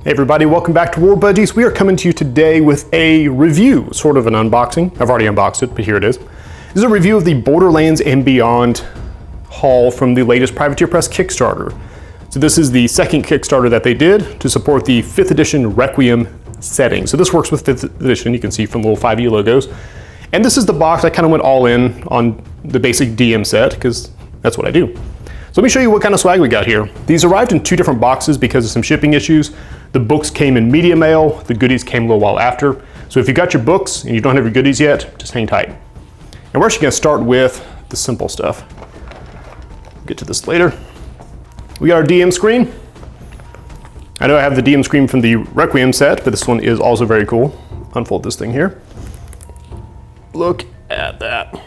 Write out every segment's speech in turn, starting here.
Hey everybody, welcome back to War Buddies. We are coming to you today with a review, sort of an unboxing. I've already unboxed it, but here it is. This is a review of the Borderlands and Beyond haul from the latest Privateer Press Kickstarter. So this is the second Kickstarter that they did to support the 5th edition Requiem setting. So this works with 5th edition, you can see from the little 5e logos. And this is the box I kind of went all in on the basic DM set, because that's what I do. So let me show you what kind of swag we got here. These arrived in 2 different boxes because of some shipping issues. The books came in media mail, the goodies came a little while after. So if you got your books and you don't have your goodies yet, just hang tight. And we're actually gonna start with the simple stuff. We'll get to this later. We got our DM screen. I know I have the DM screen from the Requiem set, but this one is also very cool. Unfold this thing here. Look at that.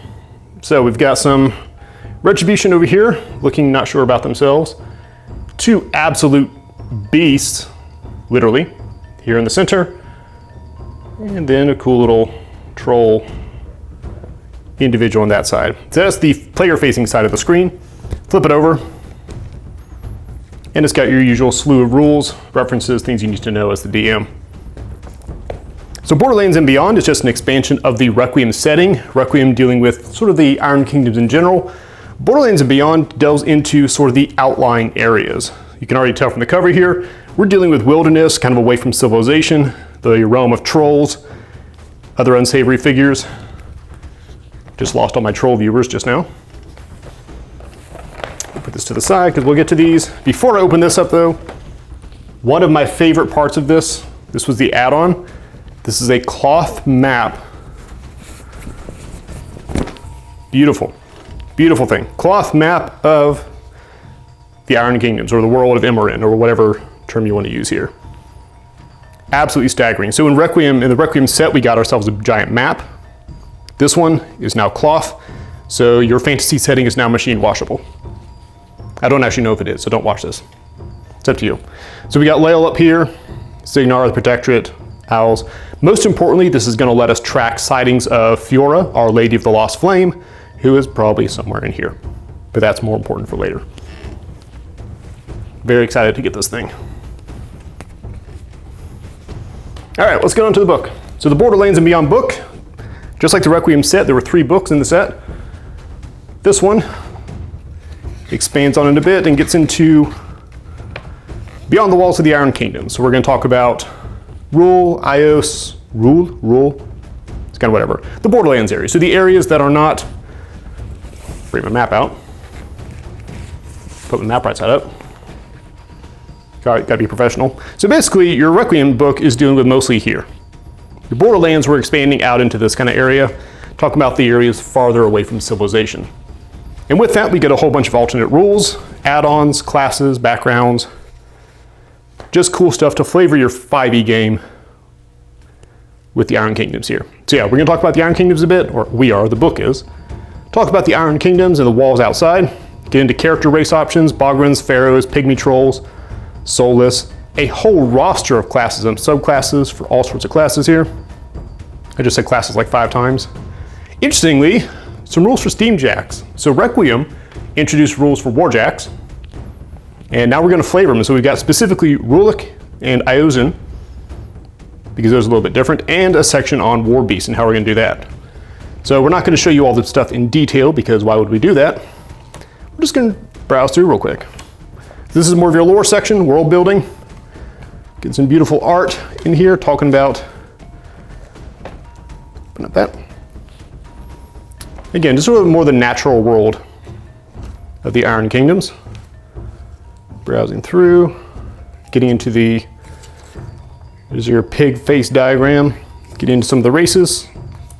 So we've got some Retribution over here, looking not sure about themselves. 2 absolute beasts, literally, here in the center. And then a cool little troll individual on that side. So that's the player-facing side of the screen. Flip it over. And it's got your usual slew of rules, references, things you need to know as the DM. So Borderlands and Beyond is just an expansion of the Requiem setting. Requiem dealing with sort of the Iron Kingdoms in general. Borderlands and Beyond delves into sort of the outlying areas. You can already tell from the cover here, we're dealing with wilderness, kind of away from civilization, the realm of trolls, other unsavory figures. Just lost all my troll viewers just now. We'll put this to the side because we'll get to these. Before I open this up though, one of my favorite parts of this was the add-on. This is a cloth map. Beautiful. Beautiful thing. Cloth map of the Iron Kingdoms, or the world of Immorin, or whatever term you want to use here. Absolutely staggering. So in the Requiem set, we got ourselves a giant map. This one is now cloth, so your fantasy setting is now machine washable. I don't actually know if it is, so don't watch this. It's up to you. So we got Lael up here, Signar, the Protectorate, Owls. Most importantly, this is going to let us track sightings of Fiora, Our Lady of the Lost Flame, who is probably somewhere in here, but that's more important for later. Very excited to get this thing. All right, let's get on to the book. So the Borderlands and Beyond book, just like the Requiem set, there were 3 books in the set. This one expands on it a bit and gets into Beyond the Walls of the Iron Kingdom. So we're going to talk about Rule, Ios, Rule, it's kind of whatever. The Borderlands area, so the areas that are not, bring my map out, put my map right side up. Gotta be professional. So basically, your Requiem book is dealing with mostly here. Your Borderlands, we're expanding out into this kind of area, talking about the areas farther away from civilization. And with that, we get a whole bunch of alternate rules, add-ons, classes, backgrounds, just cool stuff to flavor your 5e game with the Iron Kingdoms here. So yeah, we're gonna talk about the Iron Kingdoms a bit, or we are, the book is. Talk about the Iron Kingdoms and the walls outside, get into character race options, Bograns, Pharaohs, Pygmy Trolls, Soulless, a whole roster of classes and subclasses for all sorts of classes here. I just said classes like 5 times. Interestingly, some rules for Steamjacks. So Requiem introduced rules for Warjacks, and now we're gonna flavor them. So we've got specifically Rulik and Iozin, because those are a little bit different, and a section on War Beasts and how we're gonna do that. So we're not gonna show you all the stuff in detail, because why would we do that? We're just gonna browse through real quick. This is more of your lore section, world building. Get some beautiful art in here, talking about, open up that. Again, just sort of more the natural world of the Iron Kingdoms. Browsing through, getting into there's your pig face diagram. Get into some of the races,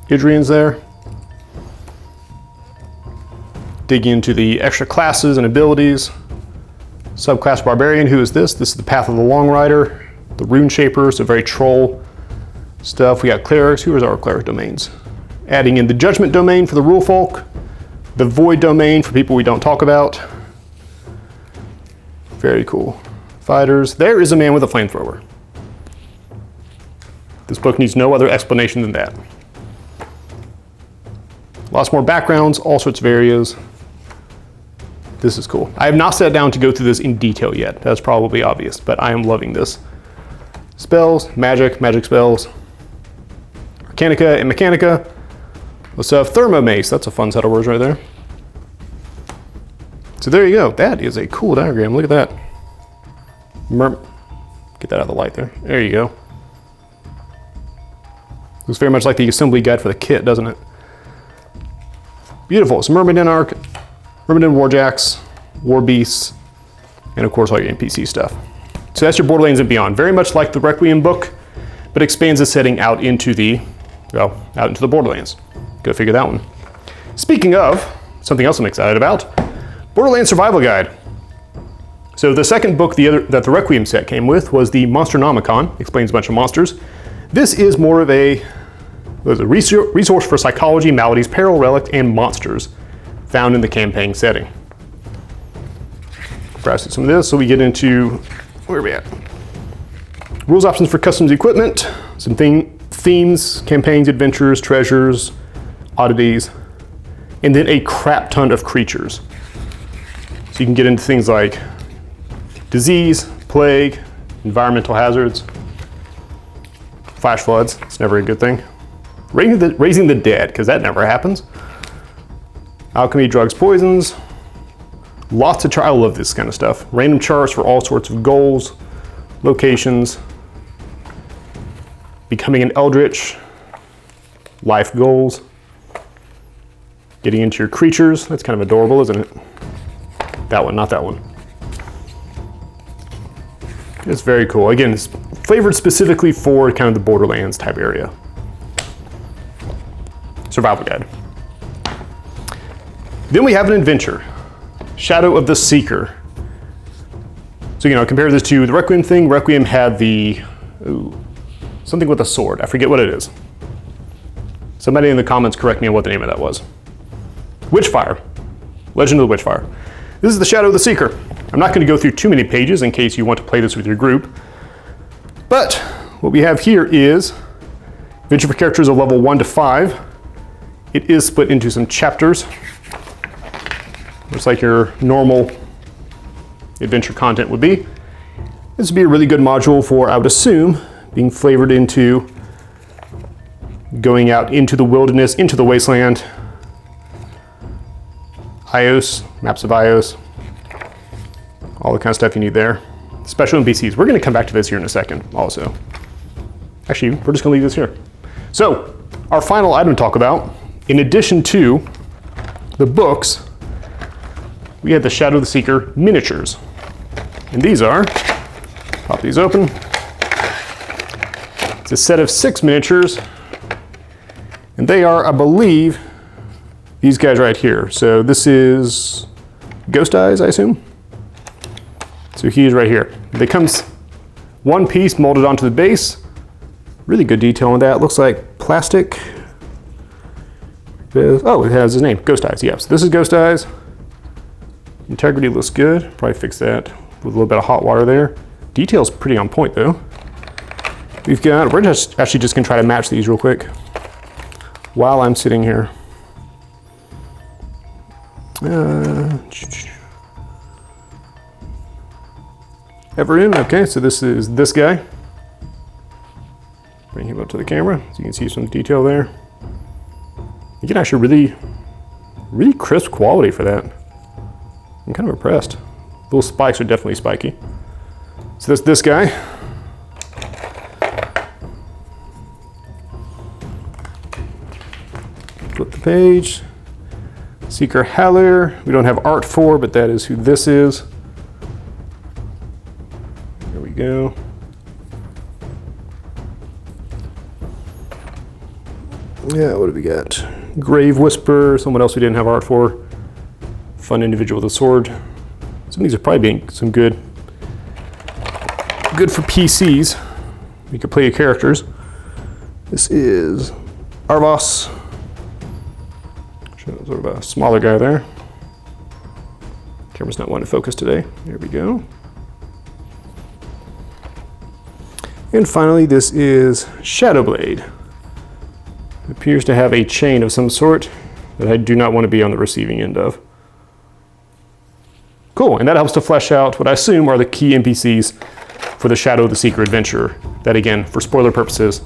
Idrian's there. Dig into the extra classes and abilities. Subclass Barbarian, who is this? This is the Path of the Long Rider, the Rune Shaper, so very troll stuff. We got Clerics, who is our Cleric domains? Adding in the Judgment domain for the Rule Folk, the Void domain for people we don't talk about. Very cool. Fighters, there is a man with a flamethrower. This book needs no other explanation than that. Lots more backgrounds, all sorts of areas. This is cool. I have not sat down to go through this in detail yet. That's probably obvious, but I am loving this. spells, magic, magic spells, Arcanica and Mechanica. Let's have Thermomace. That's a fun set of words right there. So there you go. That is a cool diagram. Look at that. Get that out of the light there. There you go. Looks very much like the assembly guide for the kit, doesn't it? Beautiful. So Myrmidon Arc, Myrmidon Warjacks, War Beasts, and of course all your NPC stuff. So that's your Borderlands and Beyond. Very much like the Requiem book, but expands the setting out into the, well, out into the Borderlands. Go figure that one. Speaking of, something else I'm excited about, Borderlands Survival Guide. So the second book that the Requiem set came with was the Monsternomicon, explains a bunch of monsters. This is more of a resource for psychology, maladies, peril, relic, and monsters found in the campaign setting. Browse through some of this, so we get into, where are we at? Rules options for customs equipment, some themes, campaigns, adventures, treasures, oddities, and then a crap ton of creatures. So you can get into things like disease, plague, environmental hazards, flash floods, it's never a good thing. Raising the dead, because that never happens. Alchemy, drugs, poisons. Lots of I love this kind of stuff. Random charts for all sorts of goals, locations, becoming an eldritch, life goals, getting into your creatures. That's kind of adorable, isn't it? That one, not that one. It's very cool. Again, it's flavored specifically for kind of the Borderlands type area. Survival guide. Then we have an adventure, Shadow of the Seeker. So, compare this to the Requiem thing. Requiem had the, something with a sword. I forget what it is. Somebody in the comments correct me on what the name of that was. Witchfire. Legend of the Witchfire. This is the Shadow of the Seeker. I'm not going to go through too many pages in case you want to play this with your group. But what we have here is adventure for characters of level 1 to 5. It is split into some chapters. Looks like your normal adventure content would be. This would be a really good module for, I would assume, being flavored into going out into the wilderness, into the wasteland, Ios, maps of Ios, all the kind of stuff you need there. Special NPCs. We're going to come back to this here in a second also. Actually, we're just going to leave this here. So, our final item to talk about, in addition to the books, we had the Shadow of the Seeker miniatures. And these are, pop these open. It's a set of 6 miniatures. And they are, I believe, these guys right here. So this is Ghost Eyes, I assume. So he is right here. They comes one piece molded onto the base. Really good detail on that. Looks like plastic. Oh, it has his name, Ghost Eyes. Yeah, so this is Ghost Eyes. Integrity looks good. Probably fix that with a little bit of hot water there. Detail's pretty on point though. We're just actually just gonna try to match these real quick while I'm sitting here. Everin, okay, so this is this guy. Bring him up to the camera so you can see some detail there. You can actually really crisp quality for that. I'm kind of impressed. Little spikes are definitely spiky. So that's this guy. Flip the page. Seeker Haller. We don't have art for, but that is who this is. There we go. Yeah, what do we got? Grave Whisperer, someone else we didn't have art for. Fun individual with a sword. Some of these are probably being some good for PCs. You could play your characters. This is Arvos. Sort of a smaller guy there. Camera's not wanting to focus today. There we go. And finally, this is Shadowblade. It appears to have a chain of some sort that I do not want to be on the receiving end of. Cool, and that helps to flesh out what I assume are the key NPCs for the Shadow of the Seeker adventure. That again, for spoiler purposes,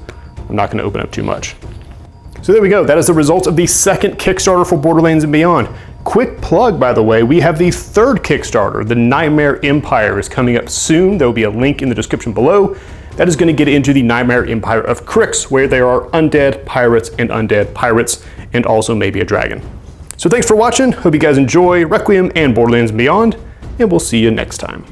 I'm not gonna open up too much. So there we go, that is the results of the second Kickstarter for Borderlands and Beyond. Quick plug, by the way, we have the third Kickstarter, the Nightmare Empire, is coming up soon. There will be a link in the description below. That is gonna get into the Nightmare Empire of Crix, where there are undead pirates and undead pirates, and also maybe a dragon. So thanks for watching, hope you guys enjoy Requiem and Borderlands and Beyond, and we'll see you next time.